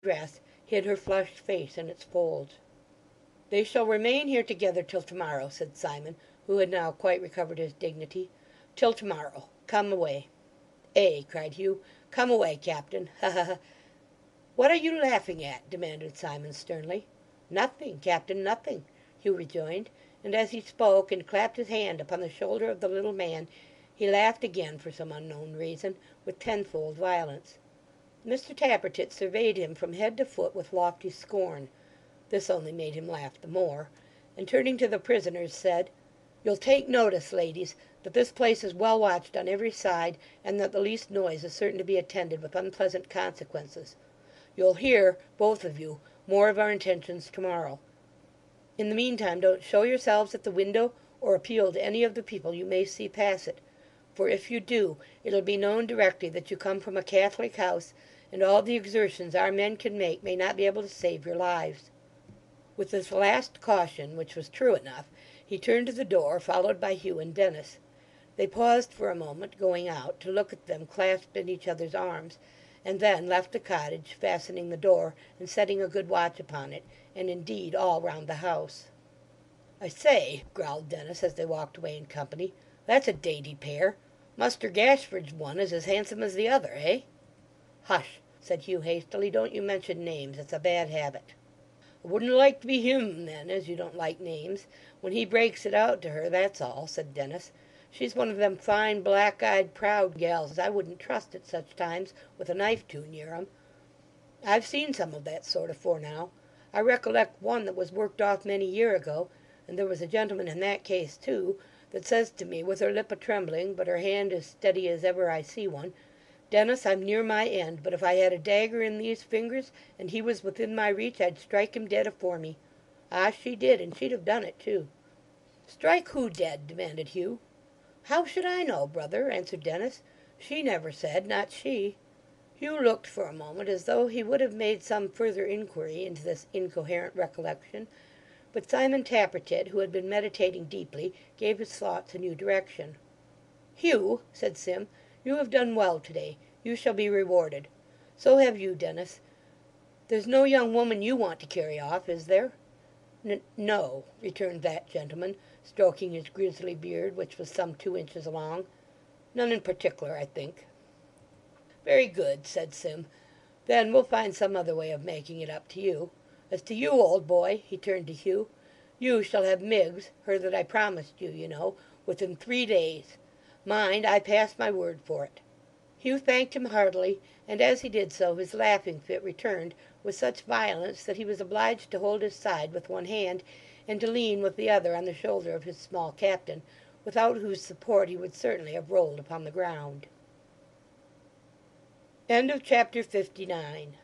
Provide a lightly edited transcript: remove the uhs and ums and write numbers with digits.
dress hid her flushed face in its folds. "They shall remain here together till to-morrow," said Simon, who had now quite recovered his dignity. "Till to-morrow. Come away." "Ay," cried Hugh. "Come away, Captain. Ha, ha, ha!" "What are you laughing at?" demanded Simon sternly. "Nothing, Captain, nothing," Hugh rejoined; and as he spoke, and clapped his hand upon the shoulder of the little man, he laughed again for some unknown reason, with tenfold violence. Mr. Tappertit surveyed him from head to foot with lofty scorn. This only made him laugh the more, and turning to the prisoners said, "You'll take notice, ladies, that this place is well watched on every side, and that the least noise is certain to be attended with unpleasant consequences. You'll hear, both of you, more of our intentions to-morrow. In the meantime don't show yourselves at the window, or appeal to any of the people you may see pass it, for if you do, it'll be known directly that you come from a Catholic house, and all the exertions our men can make may not be able to save your lives." With this last caution, which was true enough, he turned to the door, followed by Hugh and Dennis. They paused for a moment, going out, to look at them clasped in each other's arms, and then left the cottage, fastening the door, and setting a good watch upon it, and indeed all round the house. "I say," growled Dennis, as they walked away in company, "that's a dainty pair. Muster Gashford's one is as handsome as the other, eh?" "Hush!" said Hugh hastily. "Don't you mention names. It's a bad habit." "I wouldn't like to be him, then, as you don't like names, when he breaks it out to her, that's all," said Dennis. "She's one of them fine, black-eyed, proud gals I wouldn't trust at such times with a knife too near 'em. I've seen some of that sort afore now. I recollect one that was worked off many year ago, and there was a gentleman in that case too, that says to me, with her lip a-trembling, but her hand as steady as ever I see one, 'Dennis, I'm near my end, but if I had a dagger in these fingers, and he was within my reach, I'd strike him dead afore me.' Ah, she did, and she'd have done it too." "Strike who dead?" demanded Hugh. "How should I know, brother?" answered Dennis. "She never said, not she." Hugh looked for a moment as though he would have made some further inquiry into this incoherent recollection, but Simon Tappertit, who had been meditating deeply, gave his thoughts a new direction. "Hugh," said Sim, "you have done well to-day. You shall be rewarded. So have you, Dennis. There's no young woman you want to carry off, is there?" "No," returned that gentleman, stroking his grizzly beard, which was some 2 inches long. "None in particular, I think." "Very good," said Sim. "Then we'll find some other way of making it up to you. As to you, old boy," he turned to Hugh, "you shall have Miggs, her that I promised you, you know, within 3 days. Mind, I pass my word for it." Hugh thanked him heartily, and as he did so his laughing fit returned with such violence that he was obliged to hold his side with one hand, and to lean with the other on the shoulder of his small captain, without whose support he would certainly have rolled upon the ground. Chapter 59